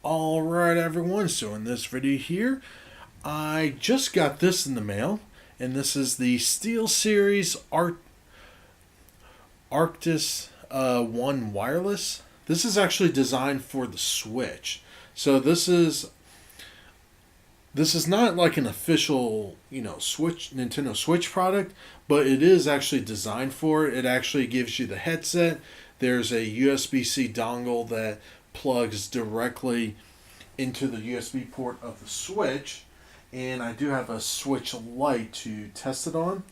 Alright everyone, so in this video here, I just got this in the mail, and this is the SteelSeries Arctis 1 wireless. This is actually designed for the Switch. So this is not like an official, Nintendo Switch product, but it is actually designed for it. It actually gives you the headset. There's a USB-C dongle that plugs directly into the USB port of the Switch, and I do have a Switch Lite to test it on.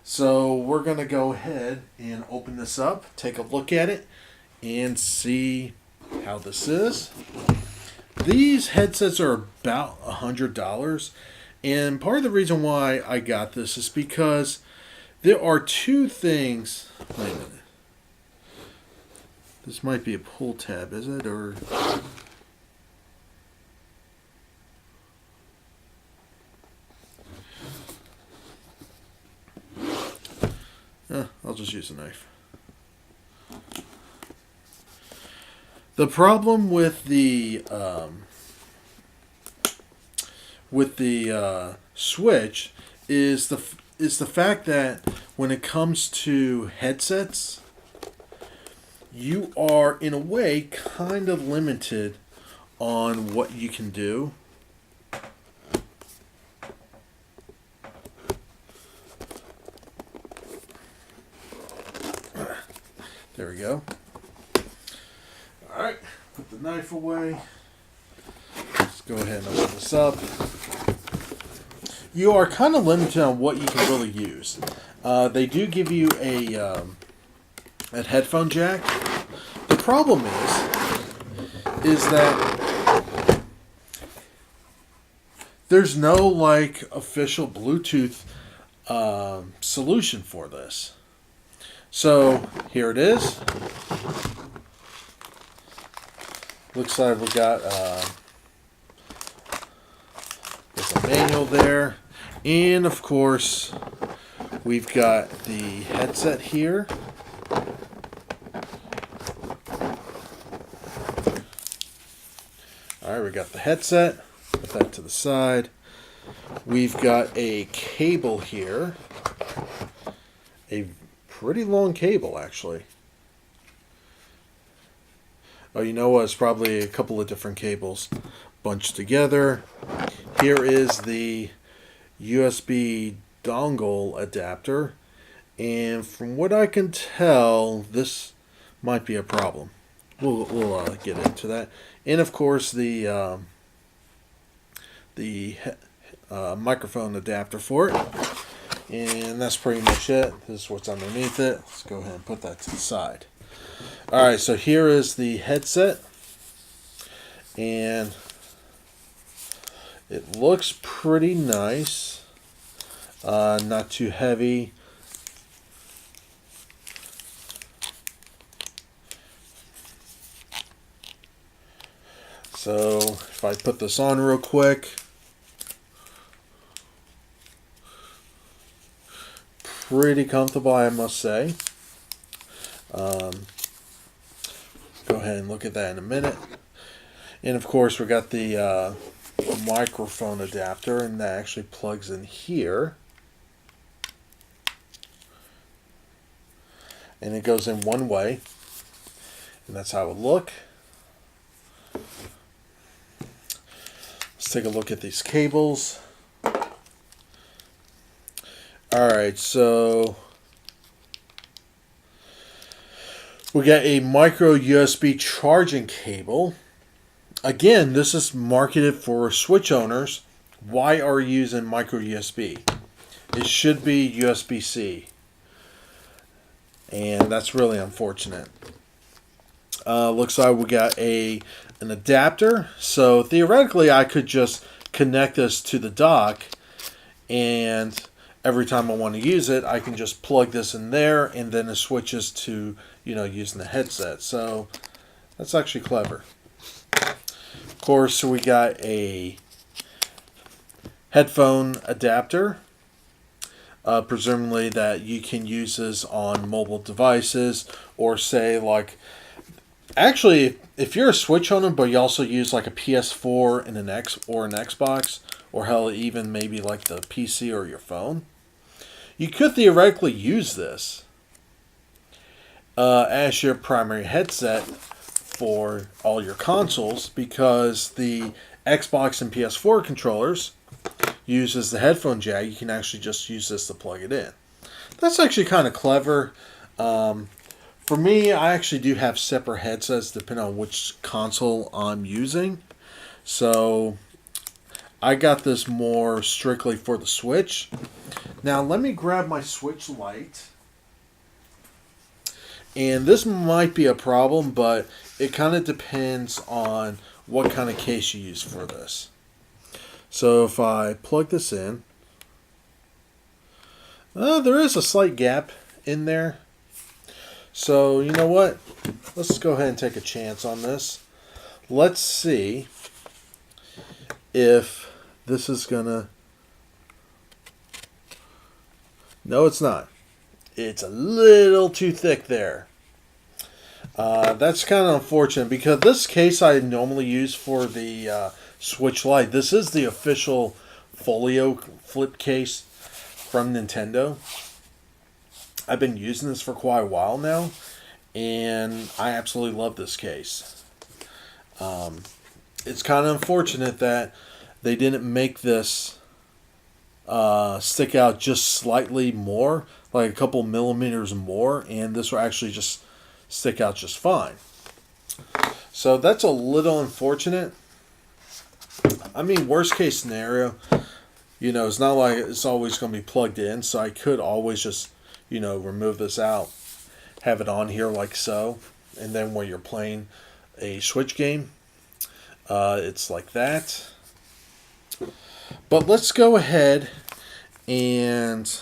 So we're going to go ahead and open this up, take a look at it, and see how this is. These headsets are about $100, and part of the reason why I got this is because there are two things. Wait a minute. This might be a pull tab, is it? Or I'll just use a knife. The problem with the Switch is the fact that when it comes to headsets, you are in a way kind of limited on what you can do. There we go. Alright, put the knife away. Let's go ahead and open this up. You are kind of limited on what you can really use. They do give you a headphone jack. The problem is that there's no like official Bluetooth solution for this. So here it is. Looks like we got there's a manual there, and of course we've got the headset here. Alright, we got the headset. Put that to the side. We've got a cable here. A pretty long cable, actually. Oh, you know what? It's probably a couple of different cables bunched together. Here is the USB dongle adapter. And from what I can tell, this might be a problem. We'll get into that. And of course, the microphone adapter for it. And that's pretty much it. This is what's underneath it. Let's go ahead and put that to the side. Alright, so here is the headset. And it looks pretty nice. Not too heavy. So if I put this on real quick, pretty comfortable, I must say. Go ahead and look at that in a minute. And of course, we got the microphone adapter, and that actually plugs in here. And it goes in one way, and that's how it would look. Let's take a look at these cables. Alright, so we got a micro USB charging cable. Again, this is marketed for Switch owners. Why are you using micro USB? It should be USB-C. And that's really unfortunate. Looks like we got an adapter. So theoretically, I could just connect this to the dock, and every time I want to use it, I can just plug this in there, and then it switches to, using the headset. So that's actually clever. Of course, we got a headphone adapter. Presumably that you can use this on mobile devices, or say like Actually, if you're a Switch owner, but you also use like a PS4 and an Xbox, or hell, even maybe like the PC or your phone, you could theoretically use this as your primary headset for all your consoles, because the Xbox and PS4 controllers uses the headphone jack. You can actually just use this to plug it in. That's actually kind of clever. For me, I actually do have separate headsets depending on which console I'm using. So I got this more strictly for the Switch. Now let me grab my Switch Lite. And this might be a problem, but it kind of depends on what kind of case you use for this. So if I plug this in, there is a slight gap in there. So you know what? Let's go ahead and take a chance on this. Let's see if this is gonna... No, it's not. It's a little too thick there. That's kind of unfortunate, because this case I normally use for the Switch Lite. This is the official folio flip case from Nintendo. I've been using this for quite a while now, and I absolutely love this case. It's kind of unfortunate that they didn't make this stick out just slightly more, like a couple millimeters more, and this will actually just stick out just fine. So that's a little unfortunate. I mean, worst case scenario, it's not like it's always going to be plugged in, so I could always just, remove this out, have it on here like so, and then when you're playing a Switch game, it's like that. But let's go ahead and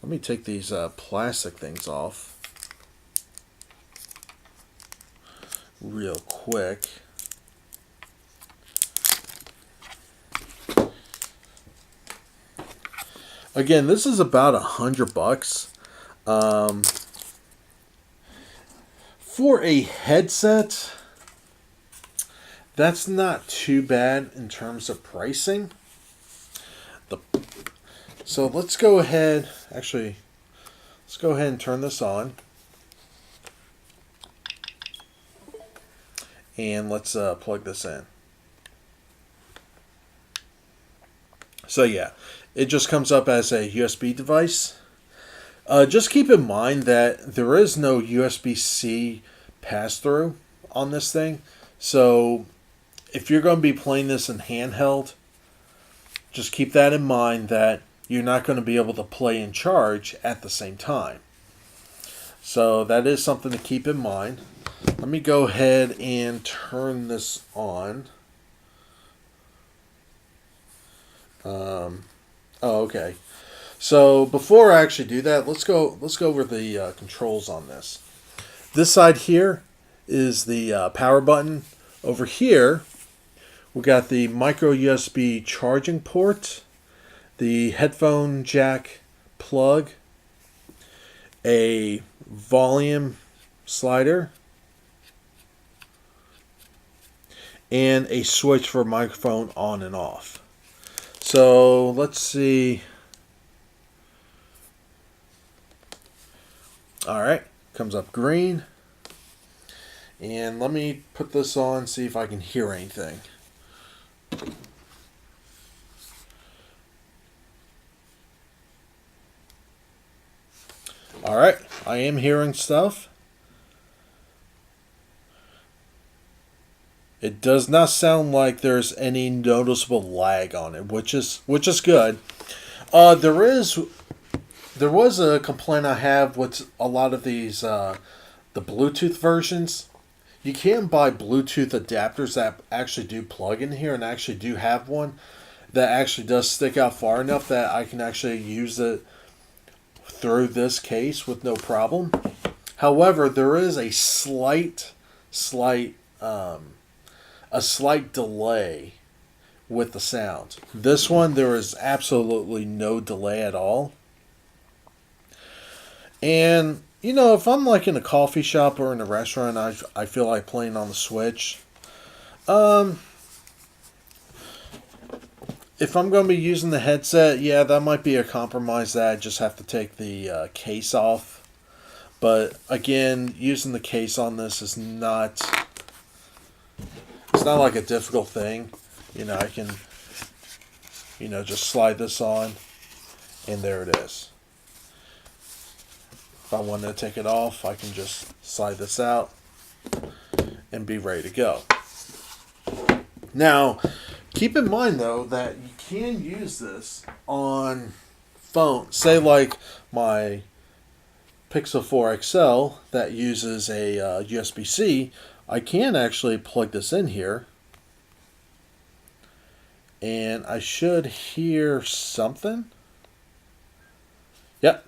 let me take these plastic things off real quick. Again, this is about $100. For a headset, that's not too bad in terms of pricing. So let's go ahead, let's go ahead and turn this on. And let's plug this in. So yeah, it just comes up as a USB device. Just keep in mind that there is no USB-C pass-through on this thing. So if you're going to be playing this in handheld, just keep that in mind, that you're not going to be able to play and charge at the same time. So that is something to keep in mind. Let me go ahead and turn this on. Okay. So before I actually do that, let's go over the controls on this. This side here is the power button. Over here, we got the micro USB charging port, the headphone jack plug, a volume slider, and a switch for microphone on and off. So let's see. Alright, comes up green. And let me put this on, see if I can hear anything. Alright, I am hearing stuff. It does not sound like there's any noticeable lag on it, which is good. There was a complaint I have with a lot of these the Bluetooth versions. You can buy Bluetooth adapters that actually do plug in here, and I actually do have one that actually does stick out far enough that I can actually use it through this case with no problem. However, there is a slight delay with the sound. This one, there is absolutely no delay at all. And if I'm like in a coffee shop or in a restaurant, I feel like playing on the Switch. Um, if I'm going to be using the headset, yeah, that might be a compromise that I just have to take the case off. But again, using the case on this is not, it's not like a difficult thing. I can, just slide this on and there it is. If I wanted to take it off, I can just slide this out and be ready to go. Now, keep in mind though that you can use this on phone. Say like my Pixel 4 XL that uses a USB-C. I can actually plug this in here. And I should hear something. Yep.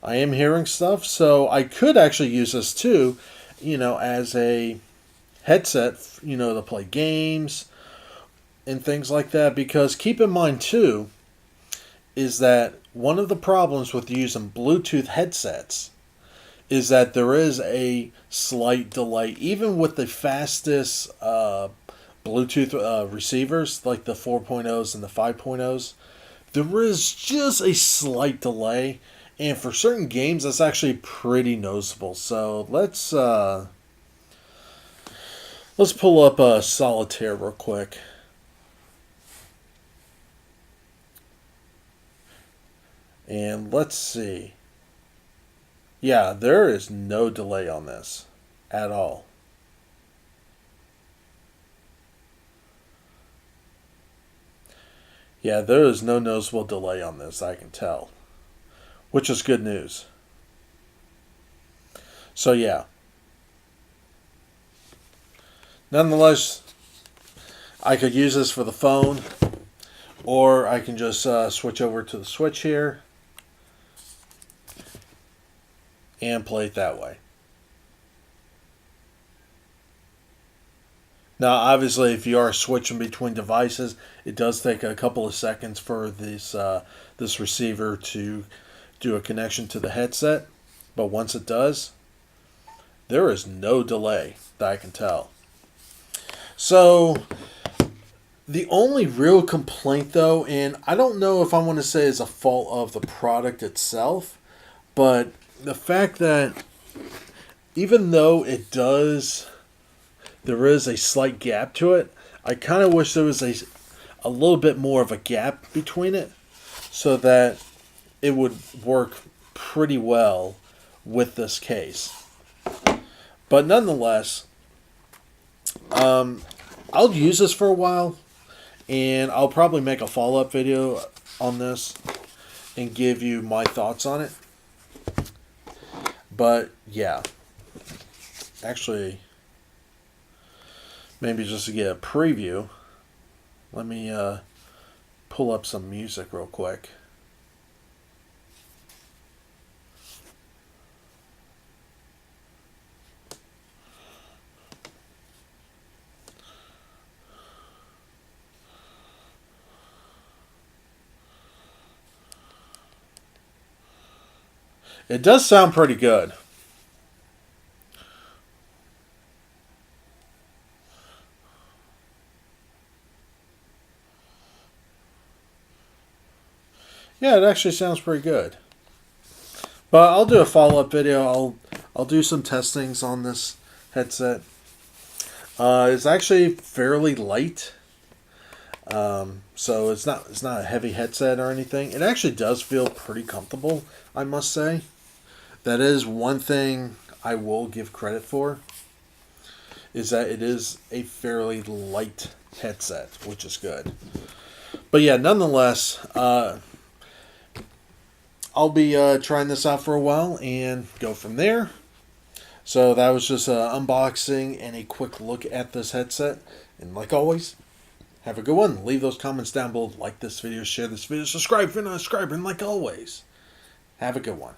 I am hearing stuff. So I could actually use this too, as a headset, to play games and things like that. Because keep in mind too, is that one of the problems with using Bluetooth headsets is that there is a slight delay. Even with the fastest Bluetooth receivers, like the 4.0s and the 5.0s, there is just a slight delay. And for certain games, that's actually pretty noticeable. So let's pull up Solitaire real quick. And let's see. Yeah, there is no delay on this at all. Yeah, there is no noticeable delay on this, I can tell. Which is good news. So yeah. Nonetheless, I could use this for the phone, or I can just switch over to the Switch here and play it that way. Now, obviously, if you are switching between devices, it does take a couple of seconds for this receiver to do a connection to the headset. But once it does, there is no delay that I can tell. So, the only real complaint, though, and I don't know if I want to say it's a fault of the product itself, but the fact that even though it does, there is a slight gap to it, I kind of wish there was a little bit more of a gap between it so that it would work pretty well with this case. But nonetheless, I'll use this for a while, and I'll probably make a follow-up video on this and give you my thoughts on it. But yeah, actually, maybe just to get a preview, let me pull up some music real quick. It does sound pretty good. Yeah, it actually sounds pretty good. But I'll do a follow-up video. I'll do some testings on this headset. It's actually fairly light. So it's not a heavy headset or anything. It actually does feel pretty comfortable, I must say. That is one thing I will give credit for, is that it is a fairly light headset, which is good. But yeah, nonetheless, I'll be trying this out for a while and go from there. So that was just an unboxing and a quick look at this headset. And like always, have a good one. Leave those comments down below. Like this video, share this video, subscribe if you're not a subscriber. And like always, have a good one.